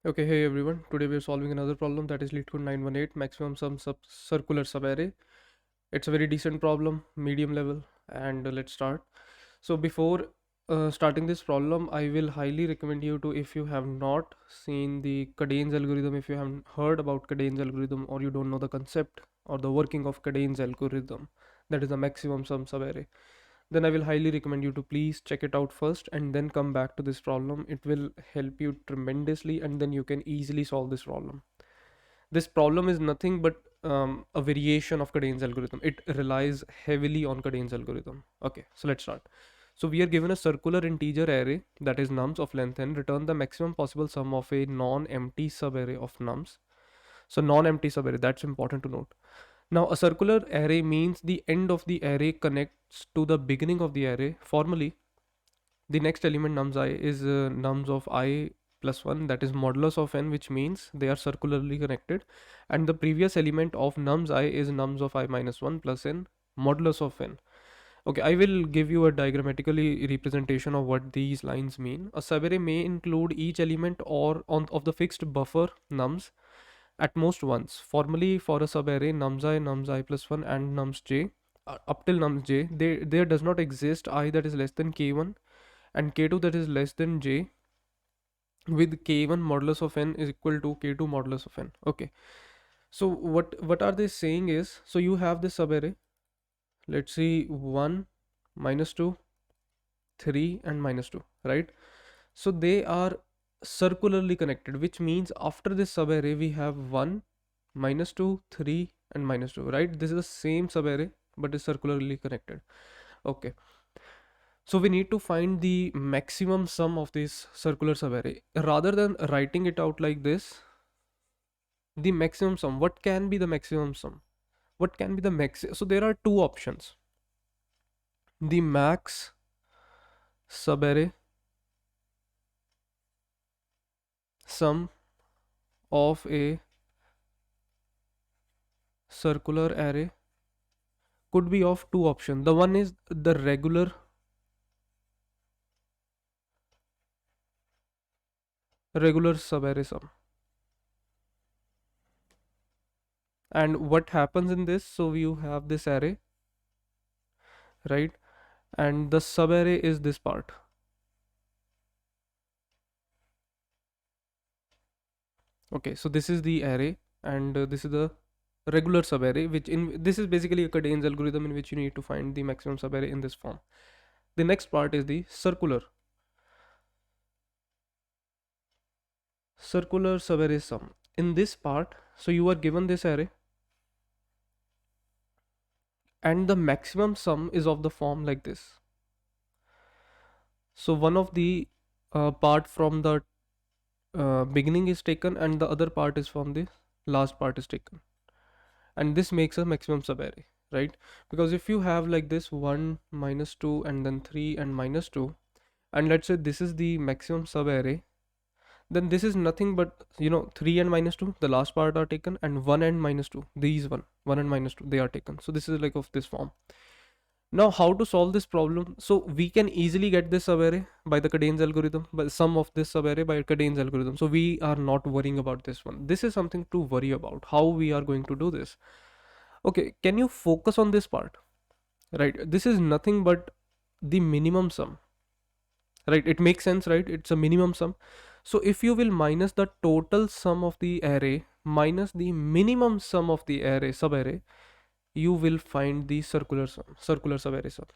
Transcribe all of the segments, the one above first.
Okay, hey everyone. Today we are solving another problem, that is LeetCode 918 maximum sum circular subarray. It's a very decent problem, medium level, and let's start. So before starting this problem, I will highly recommend you to, if you have not seen the Kadane's algorithm, if you haven't heard about Kadane's algorithm, or you don't know the concept or the working of Kadane's algorithm, that is the maximum sum subarray, then I will highly recommend you to please check it out first and then come back to this problem. It will help you tremendously, and then you can easily solve this problem. This problem is nothing but a variation of Kadane's algorithm. It relies heavily on Kadane's algorithm. Okay, so let's start. So we are given a circular integer array, that is nums of length n, return the maximum possible sum of a non-empty subarray of nums. So non-empty subarray, that's important to note. Now, a circular array means the end of the array connects to the beginning of the array. Formally, the next element nums I is nums of I plus 1, that is modulus of n, which means they are circularly connected. And the previous element of nums I is nums of I minus 1 plus n modulus of n. Okay, I will give you a diagrammatically representation of what these lines mean. A subarray may include each element or on of the fixed buffer nums at most once. Formally, for a subarray nums I plus 1 and nums j up till nums j, there does not exist I that is less than k1 and k2 that is less than j, with k1 modulus of n is equal to k2 modulus of n. Okay, so what are they saying is, so you have this subarray, let's see, 1 minus 2 3 and minus 2, right? So they are circularly connected, which means after this subarray we have 1 minus 2 3 and minus 2, right? This is the same subarray but is circularly connected. Okay, so we need to find the maximum sum of this circular subarray. Rather than writing it out like this, the maximum sum, what can be the maximum sum, what can be the max? So there are two options: the max subarray sum of a circular array could be of two options. The one is the regular subarray sum. And what happens in this, so you have this array, right? And the subarray is this part. Okay, so this is the array, and this is the regular subarray, which in this is basically a Kadane's algorithm in which you need to find the maximum subarray in this form. The next part is the circular subarray sum. In this part, so you are given this array and the maximum sum is of the form like this. So one of the part from the beginning is taken and the other part is from the last part is taken, and this makes a maximum subarray, right? Because if you have like this 1 minus 2 and then 3 and minus 2, and let's say this is the maximum subarray, then this is nothing but 3 and minus 2, the last part are taken, and 1 and minus 2, these 1 and minus 2, they are taken. So this is like of this form. Now, how to solve this problem? So we can easily get this subarray by the Kadane's algorithm, by the sum of this subarray by Kadane's algorithm. So we are not worrying about this one. This is something to worry about, how we are going to do this. Okay, can you focus on this part? Right, this is nothing but the minimum sum, right? It makes sense, right? It's a minimum sum. So if you will minus the total sum of the array minus the minimum sum of the array subarray, you will find the circular subarray sum,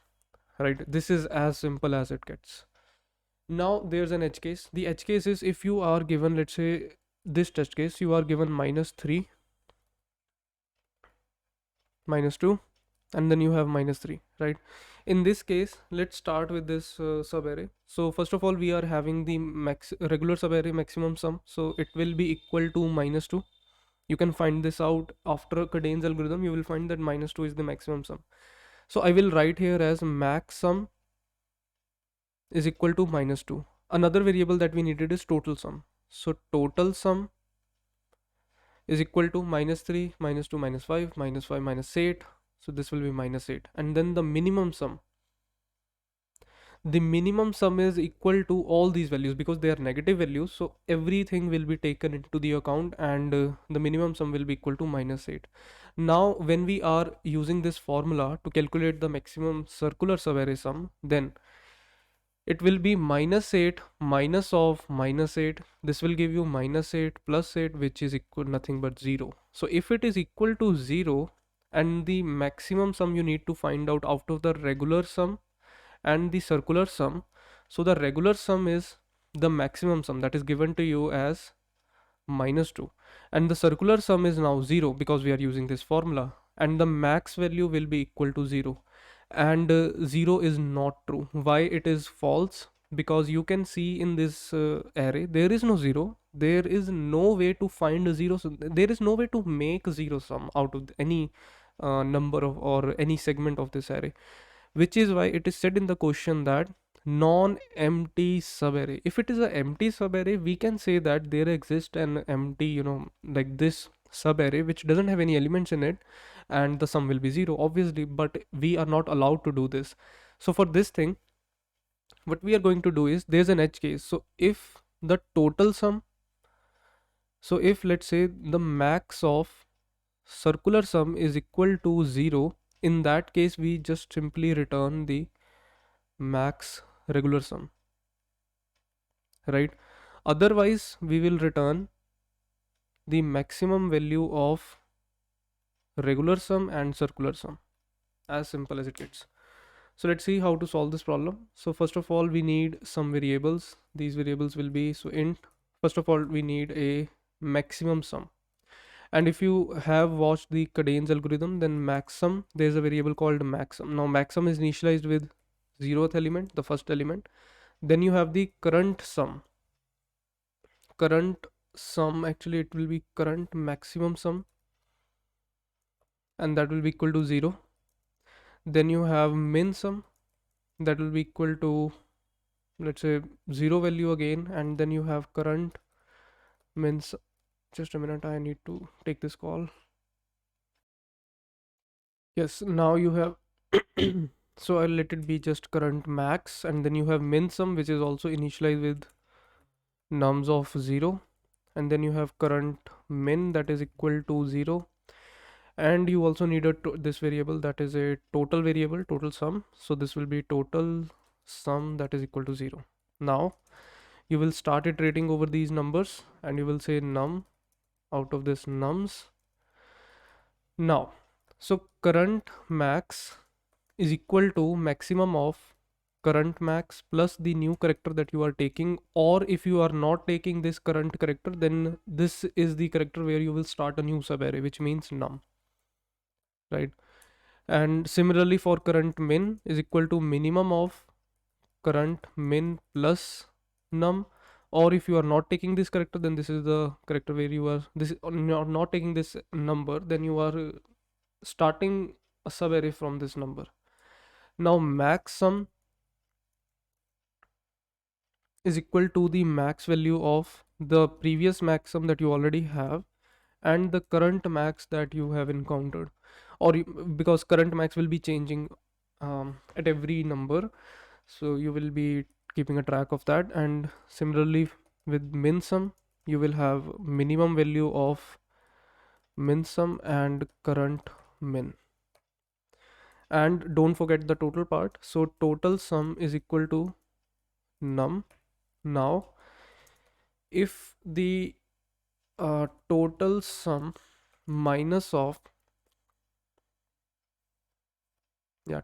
right? This is as simple as it gets. Now there's an edge case. The edge case is if you are given, let's say this test case, you are given minus 3 minus 2 and then you have minus 3, right? In this case, let's start with this subarray. So first of all, we are having the regular subarray maximum sum, so it will be equal to minus 2. You can find this out after Kadane's algorithm. You will find that minus 2 is the maximum sum. So I will write here as max sum is equal to minus 2. Another variable that we needed is total sum. So total sum is equal to minus 3 minus 2 minus 5 minus 5 minus 8. So this will be minus 8. And then the minimum sum. the minimum sum is equal to all these values because they are negative values, so everything will be taken into the account, and the minimum sum will be equal to -8. Now when we are using this formula to calculate the maximum circular subarray sum, then it will be -8 minus of -8. This will give you -8 plus 8, which is equal nothing but 0. So if it is equal to 0, and the maximum sum you need to find out of the regular sum and the circular sum. So the regular sum is the maximum sum that is given to you as -2, and the circular sum is now 0 because we are using this formula, and the max value will be equal to 0, and 0 is not true. Why it is false? Because you can see in this array there is no 0. There is no way to find a 0, so there is no way to make a 0 sum out of any number of or any segment of this array, which is why it is said in the question that non-empty subarray. If it is an empty subarray, we can say that there exists an empty, like this subarray which doesn't have any elements in it, and the sum will be 0 obviously, but we are not allowed to do this. So for this thing, what we are going to do is there's an edge case. So if the total sum, so if let's say the max of circular sum is equal to 0, in that case we just simply return the max regular sum, right? Otherwise we will return the maximum value of regular sum and circular sum. As simple as it gets. So let's see how to solve this problem. So first of all, we need some variables. These variables will be, so int, first of all we need a maximum sum. And if you have watched the Kadane's algorithm, then maxsum, there's a variable called maxsum. Now maxsum is initialized with 0th element, the first element. Then you have the current sum. Current sum, actually it will be current maximum sum, and that will be equal to 0. Then you have min sum, that will be equal to, let's say, 0 value again, and then you have current min sum. Just a minute, I need to take this call. Yes, now you have so I'll let it be just current max, and then you have min sum, which is also initialized with nums of 0, and then you have current min, that is equal to 0, and you also need this variable that is a total variable, total sum. So this will be total sum, that is equal to 0. Now you will start iterating over these numbers, and you will say num out of this nums. Now, so current max is equal to maximum of current max plus the new character that you are taking, or if you are not taking this current character, then this is the character where you will start a new subarray, which means num, right? And similarly for current min is equal to minimum of current min plus num, or if you are not taking this character, then this is the character where you are not taking this number, then you are starting a subarray from this number. Now max sum is equal to the max value of the previous maximum that you already have and the current max that you have encountered, or because current max will be changing at every number, so you will be keeping a track of that. And similarly with min sum, you will have minimum value of min sum and current min, and don't forget the total part. So total sum is equal to num. Now if the total sum minus of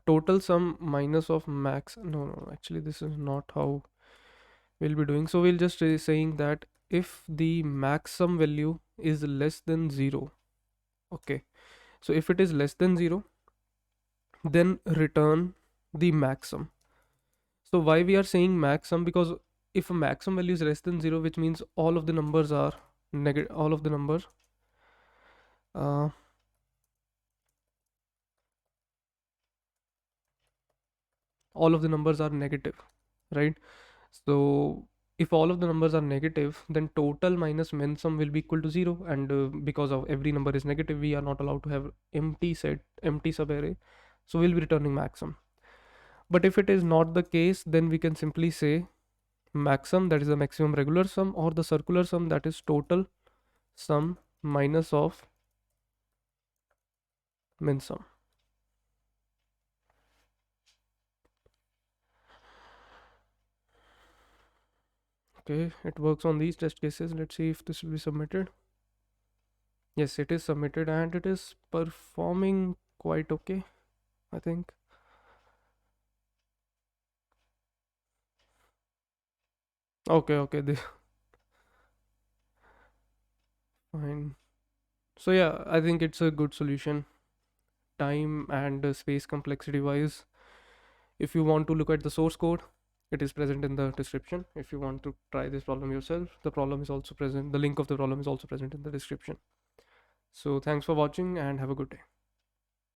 total sum minus of max, no, actually this is not how we'll be doing. So we'll just say saying that if the maximum value is less than 0, okay, so if it is less than 0, then return the maximum. So why we are saying maximum? Because if a maximum value is less than 0, which means all of the numbers are negative, all of the numbers are negative, right? So if all of the numbers are negative, then total minus min sum will be equal to 0, and because of every number is negative, we are not allowed to have empty subarray, so we'll be returning maximum. But if it is not the case, then we can simply say maxsum, that is the maximum regular sum, or the circular sum, that is total sum minus of min sum. Okay, it works on these test cases. Let's see if this will be submitted. Yes, it is submitted and it is performing quite okay, I think. Okay, this fine. So yeah, I think it's a good solution, time and space complexity wise. If you want to look at the source code, it is present in the description. If you want to try this problem yourself, the problem is also present. The link of the problem is also present in the description. So thanks for watching and have a good day.